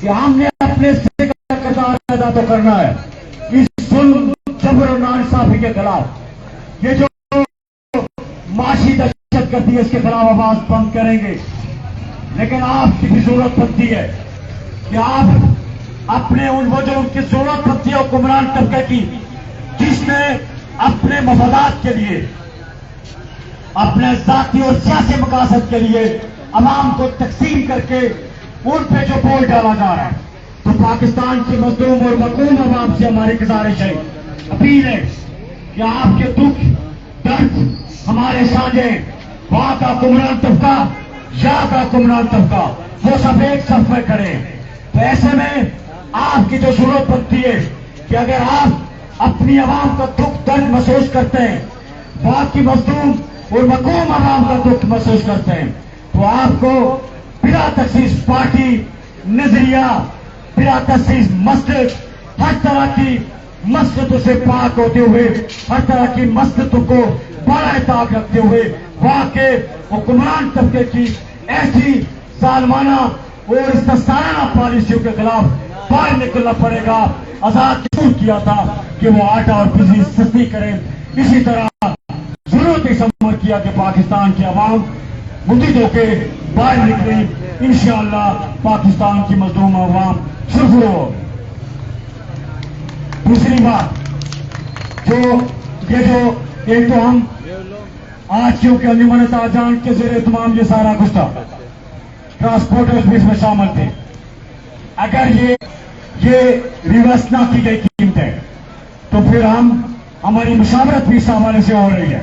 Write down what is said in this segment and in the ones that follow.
कि हमने अपने से किरदार अदा तो करना है इस जुल्म, जबर और नाइंसाफी के खिलाफ। ये जो माशी दहशतगर्दी है इसके खिलाफ आवाज बंद करेंगे। लेकिन आपकी भी जरूरत बनती है कि आप अपने उन वजहों की जरूरत बनती है हुक्मरान तबके की जिसने अपने मफादात के लिए, अपने जाती और सियासी मकासद के लिए अवाम को तकसीम करके उन पे जो बोल डाला जा रहा है। तो पाकिस्तान की मजलूम और मकूम अवाम से हमारी गुजारिश है, अपील है कि आपके दुख दर्द हमारे साझे, वहां का हुक्मरान तबका, यहाँ का हुक्मरान तबका, वो सब एक सफ में खड़े। तो ऐसे में आपकी जो जरूरत बनती है कि अगर आप अपनी आवाम का दुख दर्द महसूस करते हैं, बाकी मजलूम और मकूम आवाम का दुख महसूस करते हैं, तो आपको बिला तखसीस पार्टी, नजरिया, बिला तखसीस मस्जिद, हर तरह की मस्जिदों से पाक होते हुए, हर तरह की मस्जिदों को बड़ा ताक रखते हुए वहां के हुक्मरान तबके की ऐसी सालमाना और सालाना पॉलिसियों के खिलाफ बाहर निकलना पड़ेगा। आजाद क्यों किया था कि वो आटा और बिजली सस्ती करें, इसी तरह जरूरत ही समझ किया कि पाकिस्तान की आवाम मुद्दे होके बाहर निकले। इंशाअल्लाह पाकिस्तान की मजलूम आवाम शुरू हो। दूसरी बात जो ये जो एक तो हम आज क्योंकि अंजुमन ताजान के ज़रिए तमाम ये सारा कुछ था, ट्रांसपोर्टर्स भी इसमें शामिल थे। अगर ये रिवर्स ना की गई कीमत है तो फिर हमारी मुशावरत भी इस हवाले से हो रही है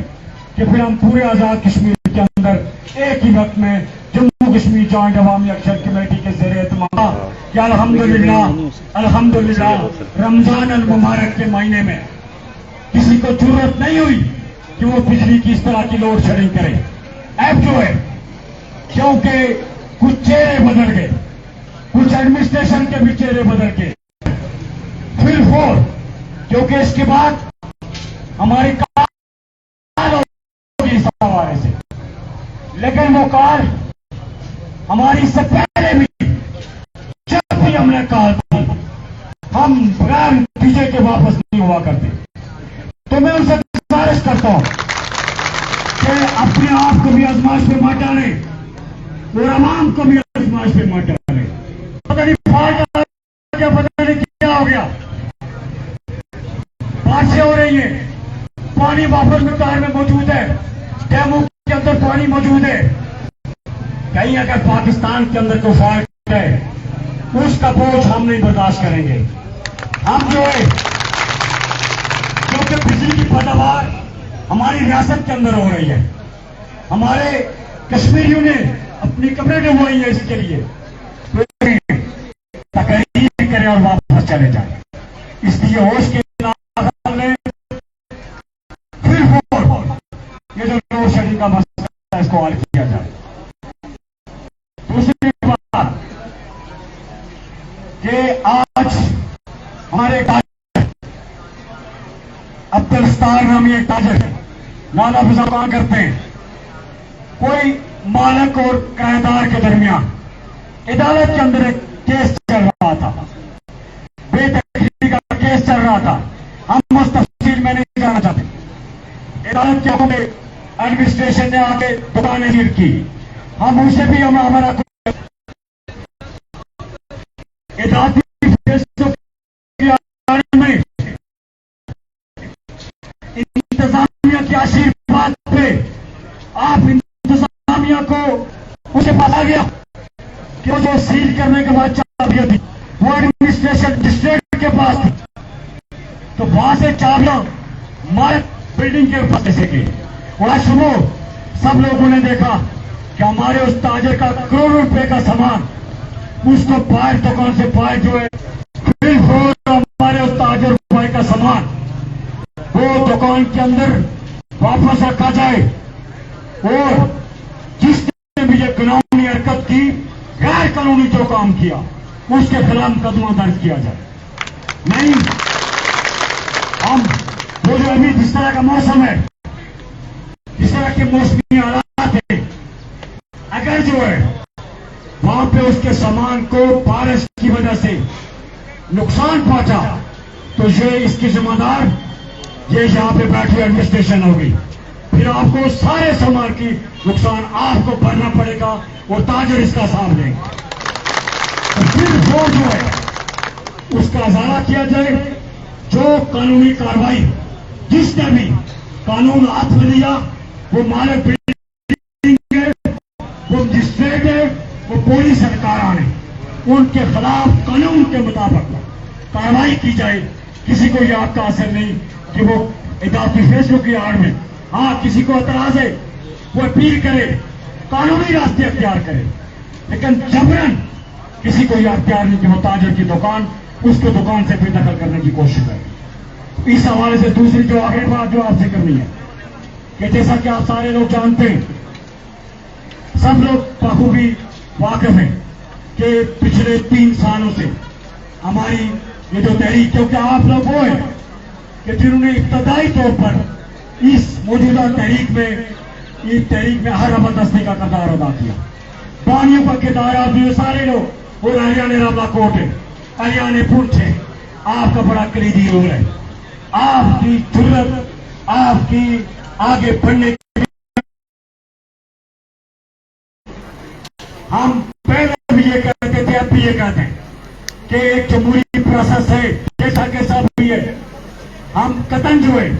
कि फिर हम पूरे आजाद कश्मीर के अंदर एक ही वक्त में जम्मू कश्मीर जॉइंट अवामी एक्शन कमेटी के जरिए तमाम कि अल्हम्दुलिल्लाह रमजान अल मुबारक के महीने में किसी को जरूरत नहीं हुई कि वो बिजली की इस तरह की लोड शेडिंग करे। ऐप जो है क्योंकि कुछ चेहरे बदल गए, कुछ एडमिनिस्ट्रेशन के भी चेहरे बदल गए, फिर फोर क्योंकि इसके बाद हमारी कार होगी इस हवाले से, लेकिन वो कार हमारी इससे पहले भी जब भी हमने कहा हम बगैर नतीजे के वापस नहीं हुआ करते। तो मैं उनसे गुजारिश करता हूं कि अपने आप को भी आजमाइश पे मत डालें और अवाम को भी आजमाइश पे मत डालें। पता नहीं फाल्ट आ गया, पता नहीं क्या हो गया, बारिशें हो रही है, पानी वापस मिकदार में मौजूद है, डैमों के अंदर पानी मौजूद है। कहीं अगर पाकिस्तान के अंदर कोई फाल्ट है उसका बोझ हम नहीं बर्दाश्त करेंगे। हम जो है क्योंकि बिजली की पैदावार हमारी रियासत के अंदर हो रही है, हमारे कश्मीरियों ने अपनी कमरे डुबवाई है, इसके लिए तकरीर करें और वापस चले जाए। इसलिए होश के ने फिर ये जो लोड शेडिंग का मसला है इसको हल किया जाए। दूसरी बात कि आज हमारे अब्दुलस्तार नामी एक ताजर नाला फिजा काम करते हैं, कोई मालिक और किराएदार के दरमियान अदालत के अंदर एक केस चल रहा था, बेतकरीरी का केस चल रहा था। हम उस तफसील में नहीं जाना चाहते। अदालत के हुक्म में एडमिनिस्ट्रेशन ने आके दुकानें सील की, हम उनसे भी हमारा इंतजामिया के आशीर्वाद पे आप इंतजामिया को उसे पता गया कि वो जो सील करने के बाद चाबियां थी वो एडमिनिस्ट्रेशन मजिस्ट्रेट के पास थी, तो वहां से चाबियां मार्क बिल्डिंग के पास से गई। और आज सुनो, सब लोगों ने देखा कि हमारे उस ताजर का करोड़ों रुपए का सामान उसको बाहर दुकान से बाहर जो है फिर हमारे उस ताजर भाई का सामान वो दुकान के अंदर वापस रखा जाए और जिसने भी ये कानूनी हरकत की, गैर कानूनी जो काम किया उसके खिलाफ मुकदमा दर्ज किया जाए। नहीं, हम वो जो अभी जिस तरह का मौसम है, जिस तरह के मौसमी हालात है, अगर जो है वहां पे उसके सामान को बारिश की वजह से नुकसान पहुंचा तो ये इसकी जिम्मेदार ये यहाँ पे बैठी एडमिनिस्ट्रेशन होगी। फिर आपको सारे सामान की नुकसान आपको भरना पड़ेगा और ताजर इसका साथ देंगे। तो फिर वो जो है उसका इजारा किया जाए। जो कानूनी कार्रवाई जिसने भी कानून हाथ में लिया, वो मालिक बिल्डिंग है, वो मजिस्ट्रेट है, वो पुलिस सरकार है, उनके खिलाफ कानून के मुताबिक कार्रवाई की जाए। किसी को यह आपका असर नहीं कि वो इदाफी फैसलों की आड़ में, हाँ किसी को एतराज है वो अपील करे, कानूनी रास्ते अख्तियार करे, लेकिन जबरन किसी को यह अख्तियार नहीं कि वो ताजर की दुकान उसके दुकान से बेदखल करने की कोशिश करे। इस हवाले से दूसरी जो आगे बात जो आपसे करनी है कि जैसा कि आप सारे लोग जानते हैं, सब लोग बखूबी वाकिफ हैं कि पिछले 3 सालों से हमारी ये जो तहरीक, क्योंकि आप लोग वो हैं कि जिन्होंने इब्तदाई तौर पर इस मौजूदा तहरीक में हर जबरदस्ती का किरदार अदा किया। बानियों का किरदार आप ये सारे लोग, और हरियाणा रावला कोट है, हरियाणा पुंछ है, आपका बड़ा कलीदी रोल है। आपकी जुर्रत, आपकी आगे बढ़ने की, हम पहले भी ये कहते थे, अब भी ये कहते हैं कि एक जमहूरी प्रोसेस है, जैसा कि सब भी है। हम कतन जो है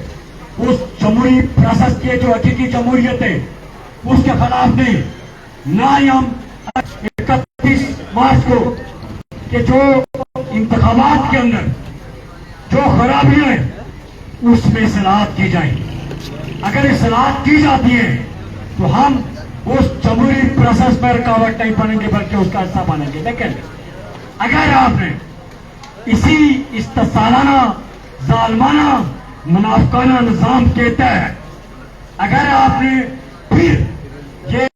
उस जमहूरी प्रोसेस के जो हकीकी जमहूरियत है उसके खिलाफ नहीं, ना ही हम 31 मार्च को कि जो इंतखाबात के अंदर जो खराबियां हैं उसमें इस्लाहत की जाए। अगर इस्लाहत की जाती है तो हम उस जमहूरी प्रोसेस में रुकावट नहीं बनेंगे बल्कि उसका हिस्सा बनेंगे। लेकिन अगर आपने इस सालाना जालमाना मुनाफिकाना निजाम के तहत अगर आपने फिर ये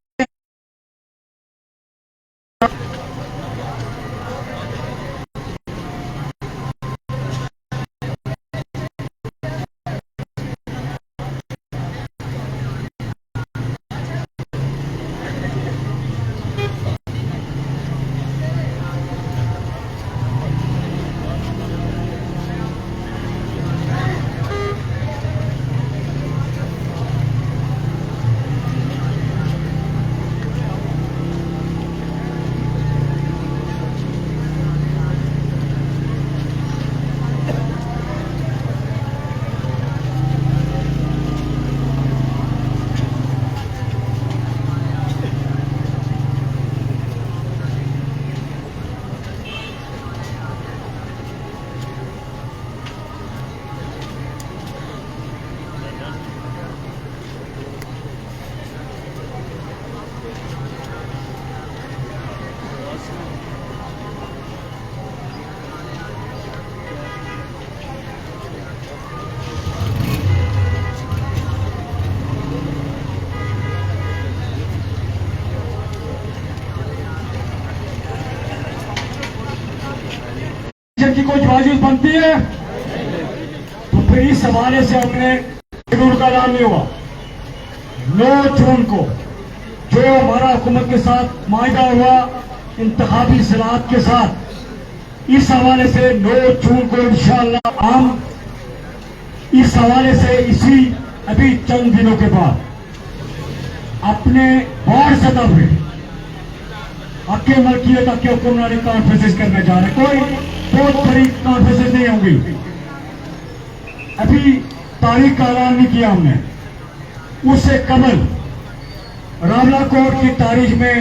की कोई जवाब बनती है तो फिर इस हवाले से हमने जरूर का ऐलान नहीं हुआ। 9 जून को जो हमारा हुकूमत के साथ मायदा हुआ इंतखाबी इस्लाहत के साथ, इस हवाले से 9 जून को इंशाअल्लाह हम इस हवाले से इसी अभी चंद दिनों के बाद अपने वार्ड सतह पे हक मलकियत हक हुक्मरानी कॉन्फ्रेंसेस करने जा रहे। कोई बहुत बड़ी कॉन्फ्रेंसेस नहीं होंगी, अभी तारीख का ऐलान नहीं किया हमने। उससे कबल रावला कोर्ट की तारीख में